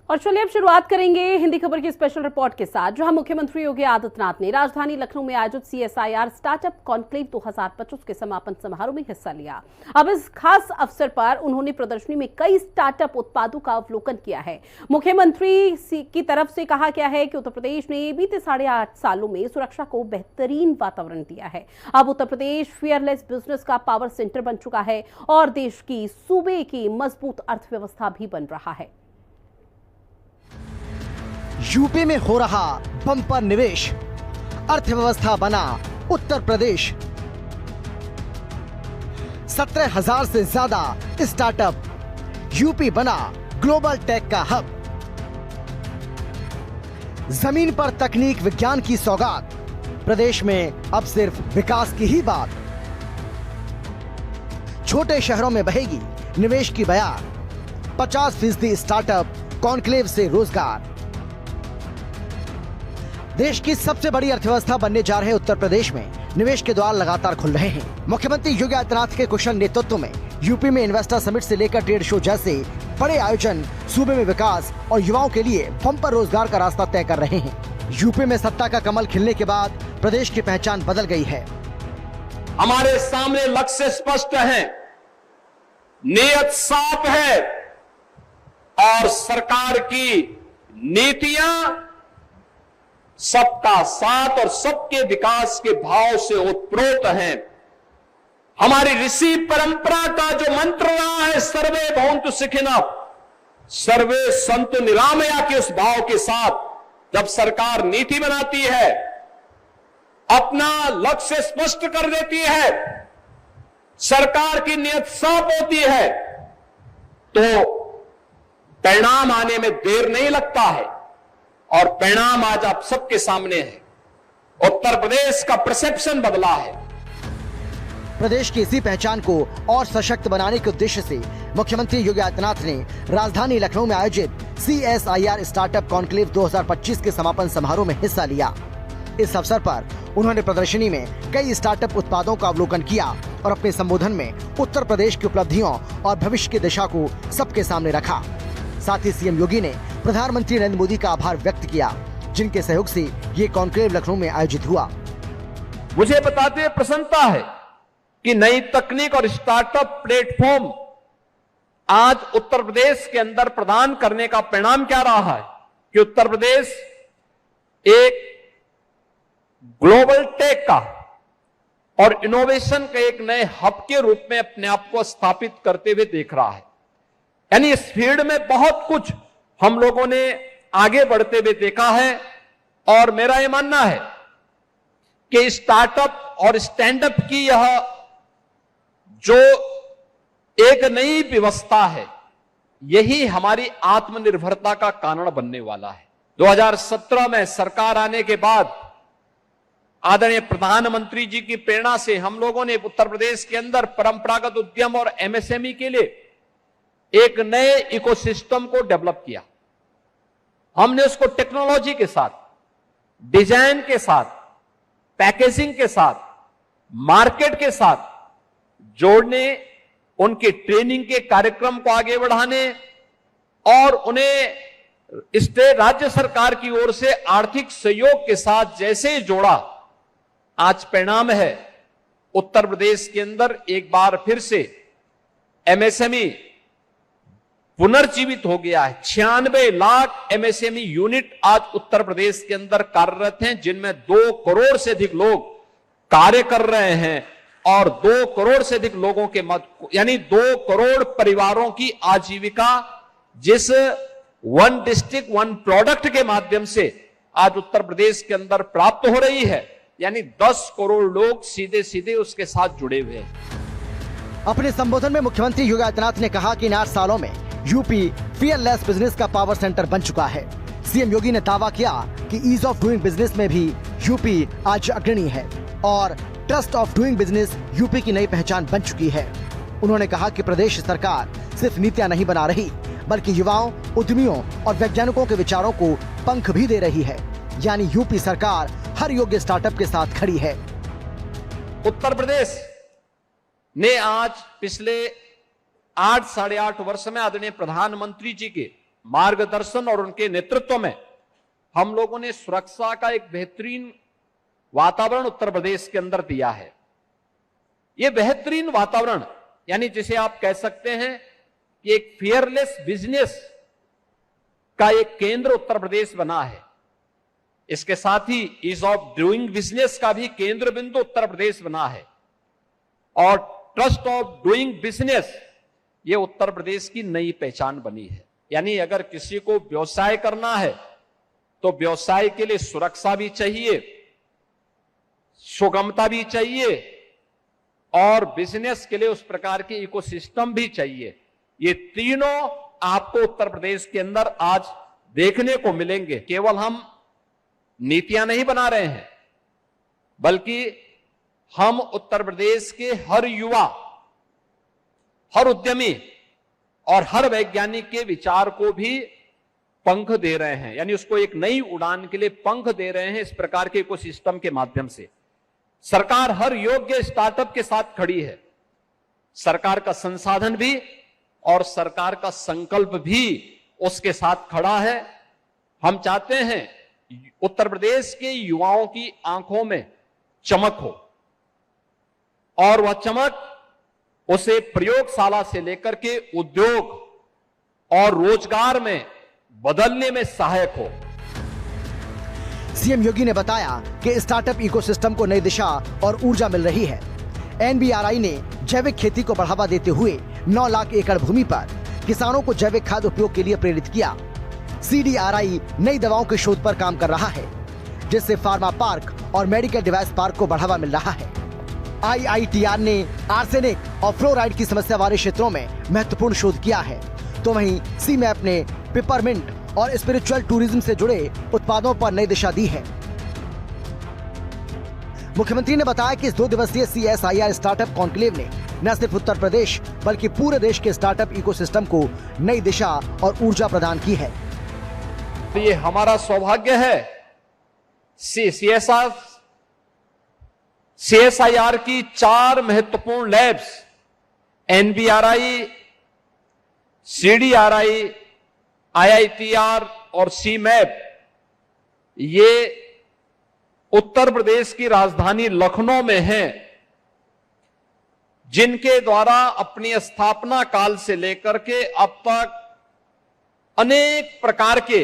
और चलिए अब शुरुआत करेंगे हिंदी खबर की स्पेशल रिपोर्ट के साथ, जहां मुख्यमंत्री योगी आदित्यनाथ ने राजधानी लखनऊ में आयोजित CSIR स्टार्टअप कॉन्क्लेव 2025 के समापन समारोह में हिस्सा लिया। अब इस खास अवसर पर उन्होंने प्रदर्शनी में कई स्टार्टअप उत्पादों का अवलोकन किया है। मुख्यमंत्री की तरफ से कहा गया है कि उत्तर प्रदेश ने बीते 8.5 सालों में सुरक्षा को बेहतरीन वातावरण दिया है। अब उत्तर प्रदेश फियरलेस बिजनेस का पावर सेंटर बन चुका है और देश की सूबे की मजबूत अर्थव्यवस्था भी बन रहा है। यूपी में हो रहा बम्पर निवेश, अर्थव्यवस्था बना उत्तर प्रदेश। 17,000 से ज्यादा स्टार्टअप, यूपी बना ग्लोबल टेक का हब। जमीन पर तकनीक विज्ञान की सौगात, प्रदेश में अब सिर्फ विकास की ही बात। छोटे शहरों में बहेगी निवेश की बयार, 50% स्टार्टअप कॉन्क्लेव से रोजगार। देश की सबसे बड़ी अर्थव्यवस्था बनने जा रहे उत्तर प्रदेश में निवेश के द्वार लगातार खुल रहे हैं। मुख्यमंत्री योगी आदित्यनाथ के कुशल नेतृत्व में यूपी में इन्वेस्टर समिट से लेकर ट्रेड शो जैसे बड़े आयोजन सूबे में विकास और युवाओं के लिए बम्पर रोजगार का रास्ता तय कर रहे हैं। यूपी में सत्ता का कमल खिलने के बाद प्रदेश की पहचान बदल गई है। हमारे सामने लक्ष्य स्पष्ट है, नियत साफ है और सरकार की नीतियां सबका साथ और सबके विकास के भाव से ओतप्रोत हैं। हमारी ऋषि परंपरा का जो मंत्र रहा है, सर्वे भवन्तु सुखिनः, सर्वे सन्तु निरामया के उस भाव के साथ जब सरकार नीति बनाती है, अपना लक्ष्य स्पष्ट कर देती है, सरकार की नियत साफ होती है, तो परिणाम आने में देर नहीं लगता है और परिणाम आज आप सबके सामने है। उत्तर प्रदेश का परसेप्शन बदला है। प्रदेश की इसी पहचान को और सशक्त बनाने के उद्देश्य से मुख्यमंत्री योगी आदित्यनाथ ने राजधानी लखनऊ में आयोजित CSIR स्टार्टअप कॉन्क्लेव 2025 के समापन समारोह में हिस्सा लिया। इस अवसर पर उन्होंने प्रदर्शनी में कई स्टार्टअप उत्पादों का अवलोकन किया और अपने संबोधन में उत्तर प्रदेश की उपलब्धियों और भविष्य की दिशा को सबके सामने रखा। साथ ही सीएम योगी ने प्रधानमंत्री नरेंद्र मोदी का आभार व्यक्त किया, जिनके सहयोग से ये कॉन्क्लेव लखनऊ में आयोजित हुआ। मुझे बताते हुए प्रसन्नता है कि नई तकनीक और स्टार्टअप प्लेटफॉर्म आज उत्तर प्रदेश के अंदर प्रदान करने का परिणाम क्या रहा है कि उत्तर प्रदेश एक ग्लोबल टेक का और इनोवेशन के एक नए हब के रूप में अपने आप को स्थापित करते हुए देख रहा है। यानी इस फील्ड में बहुत कुछ हम लोगों ने आगे बढ़ते हुए देखा है और मेरा यह मानना है कि स्टार्टअप और स्टैंडअप की यह जो एक नई व्यवस्था है, यही हमारी आत्मनिर्भरता का कारण बनने वाला है। 2017 में सरकार आने के बाद आदरणीय प्रधानमंत्री जी की प्रेरणा से हम लोगों ने उत्तर प्रदेश के अंदर परंपरागत उद्यम और MSME के लिए एक नए इकोसिस्टम को डेवलप किया। हमने उसको टेक्नोलॉजी के साथ, डिजाइन के साथ, पैकेजिंग के साथ, मार्केट के साथ जोड़ने, उनके ट्रेनिंग के कार्यक्रम को आगे बढ़ाने और उन्हें स्टेट राज्य सरकार की ओर से आर्थिक सहयोग के साथ जैसे ही जोड़ा, आज परिणाम है उत्तर प्रदेश के अंदर एक बार फिर से MSME पुनर्जीवित हो गया है। 96 लाख MSME यूनिट आज उत्तर प्रदेश के अंदर कार्यरत हैं, जिनमें 2 करोड़ से अधिक लोग कार्य कर रहे हैं और 2 करोड़ से अधिक लोगों के यानी 2 करोड़ परिवारों की आजीविका जिस वन डिस्ट्रिक्ट वन प्रोडक्ट के माध्यम से आज उत्तर प्रदेश के अंदर प्राप्त हो रही है, यानी 10 करोड़ लोग सीधे सीधे उसके साथ जुड़े हुए हैं। अपने संबोधन में मुख्यमंत्री योगी आदित्यनाथ ने कहा कि इन 8 सालों में यूपी फियरलेस बिजनेस का पावर सेंटर बन चुका है। सीएम योगी ने दावा किया कि ईज ऑफ डूइंग बिजनेस में भी यूपी आज अग्रणी है और trust of doing business UP की नई पहचान बन चुकी है। उन्होंने कहा कि प्रदेश सरकार सिर्फ नीतियां नहीं बना रही, बल्कि युवाओं, उद्यमियों और वैज्ञानिकों के विचारों को पंख भी दे रही है। यानी यूपी सरकार हर योग्य स्टार्टअप के साथ खड़ी है। उत्तर प्रदेश ने आज पिछले 8 साढ़े 8 वर्ष में आदरणीय प्रधानमंत्री जी के मार्गदर्शन और उनके नेतृत्व में हम लोगों ने सुरक्षा का एक बेहतरीन वातावरण उत्तर प्रदेश के अंदर दिया है। यह बेहतरीन वातावरण यानी जिसे आप कह सकते हैं कि एक फियरलेस बिजनेस का एक केंद्र उत्तर प्रदेश बना है। इसके साथ ही ईज ऑफ डूइंग बिजनेस का भी केंद्र बिंदु उत्तर प्रदेश बना है और ट्रस्ट ऑफ डूइंग बिजनेस ये उत्तर प्रदेश की नई पहचान बनी है। यानी अगर किसी को व्यवसाय करना है तो व्यवसाय के लिए सुरक्षा भी चाहिए, सुगमता भी चाहिए और बिजनेस के लिए उस प्रकार के इकोसिस्टम भी चाहिए। ये तीनों आपको उत्तर प्रदेश के अंदर आज देखने को मिलेंगे। केवल हम नीतियां नहीं बना रहे हैं बल्कि हम उत्तर प्रदेश के हर युवा, हर उद्यमी और हर वैज्ञानिक के विचार को भी पंख दे रहे हैं, यानी उसको एक नई उड़ान के लिए पंख दे रहे हैं। इस प्रकार के इकोसिस्टम के माध्यम से सरकार हर योग्य स्टार्टअप के साथ खड़ी है। सरकार का संसाधन भी और सरकार का संकल्प भी उसके साथ खड़ा है। हम चाहते हैं उत्तर प्रदेश के युवाओं की आंखों में चमक हो और वह चमक उसे प्रयोगशाला से लेकर के उद्योग और रोजगार में बदलने में सहायक हो। सीएम योगी ने बताया कि स्टार्टअप इकोसिस्टम को नई दिशा और ऊर्जा मिल रही है। एनबीआरआई ने जैविक खेती को बढ़ावा देते हुए 9 लाख एकड़ भूमि पर किसानों को जैविक खाद उपयोग के लिए प्रेरित किया। सीडीआरआई नई दवाओं के शोध पर काम कर रहा है जिससे फार्मा पार्क और मेडिकल डिवाइस पार्क को बढ़ावा मिल रहा है। आईआईटीआर ने आर्सेनिक और फ्लोराइड की समस्या वाले क्षेत्रों में महत्वपूर्ण शोध किया है, तो वहीं सीमैप ने पिपरमिंट और स्पिरिचुअल टूरिज्म से जुड़े उत्पादों पर नई दिशा दी है। मुख्यमंत्री ने बताया कि इस 2 दिवसीय CSIR स्टार्टअप कॉन्क्लेव ने न सिर्फ उत्तर प्रदेश बल्कि पूरे देश के स्टार्टअप इकोसिस्टम को नई दिशा और ऊर्जा प्रदान की है। तो ये हमारा सौभाग्य है CSIR की 4 महत्वपूर्ण लैब्स NBRI, CDRI, IITR और CMAP ये उत्तर प्रदेश की राजधानी लखनऊ में हैं, जिनके द्वारा अपनी स्थापना काल से लेकर के अब तक अनेक प्रकार के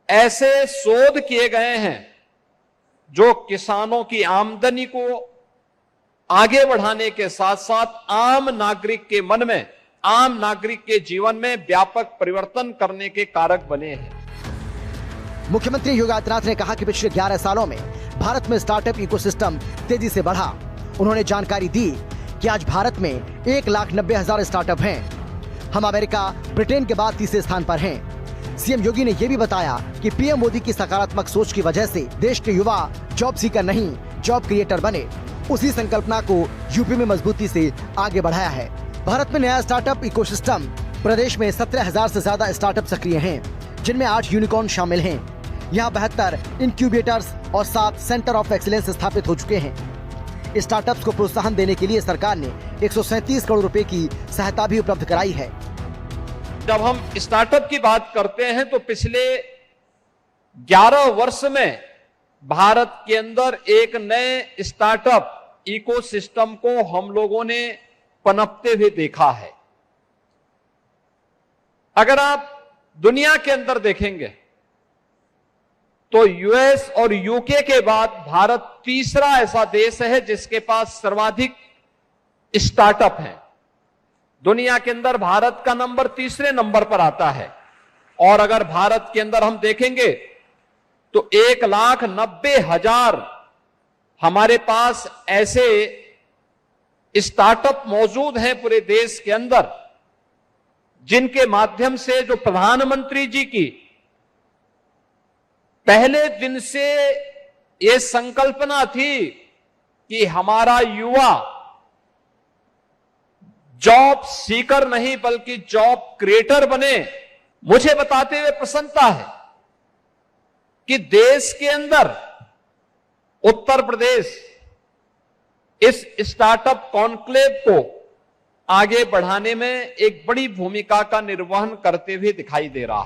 ऐसे शोध किए गए हैं जो किसानों की आमदनी को आगे बढ़ाने के साथ साथ आम नागरिक के मन में, आम नागरिक के जीवन में व्यापक परिवर्तन करने के कारक बने हैं। मुख्यमंत्री योगी आदित्यनाथ ने कहा कि पिछले 11 सालों में भारत में स्टार्टअप इकोसिस्टम तेजी से बढ़ा। उन्होंने जानकारी दी कि आज भारत में 1,90,000 स्टार्टअप हैं। हम अमेरिका, ब्रिटेन के बाद तीसरे स्थान पर हैं। सीएम योगी ने यह भी बताया कि पीएम मोदी की सकारात्मक सोच की वजह से देश के युवा जॉब सीकर नहीं, जॉब क्रिएटर बने। उसी संकल्पना को यूपी में मजबूती से आगे बढ़ाया है। भारत में नया स्टार्टअप इकोसिस्टम, प्रदेश में 17,000 से ज्यादा स्टार्टअप सक्रिय हैं, जिनमें 8 यूनिकॉर्न शामिल हैं। यहाँ 72 इंक्यूबेटर्स और 7 सेंटर ऑफ एक्सीलेंस स्थापित हो चुके हैं। स्टार्टअप्स को प्रोत्साहन देने के लिए सरकार ने 137 करोड़ रुपए की सहायता भी उपलब्ध कराई है। जब हम स्टार्टअप की बात करते हैं तो पिछले 11 वर्ष में भारत के अंदर एक नए स्टार्टअप इकोसिस्टम को हम लोगों ने पनपते हुए देखा है। अगर आप दुनिया के अंदर देखेंगे तो यूएस और यूके के बाद भारत तीसरा ऐसा देश है जिसके पास सर्वाधिक स्टार्टअप हैं। दुनिया के अंदर भारत का नंबर तीसरे नंबर पर आता है। और अगर भारत के अंदर हम देखेंगे तो 1,90,000 हमारे पास ऐसे स्टार्टअप मौजूद हैं पूरे देश के अंदर, जिनके माध्यम से जो प्रधानमंत्री जी की पहले दिन से ये संकल्पना थी कि हमारा युवा जॉब सीकर नहीं बल्कि जॉब क्रिएटर बने। मुझे बताते हुए प्रसन्नता है कि देश के अंदर उत्तर प्रदेश इस स्टार्टअप कॉन्क्लेव को आगे बढ़ाने में एक बड़ी भूमिका का निर्वहन करते हुए दिखाई दे रहा है।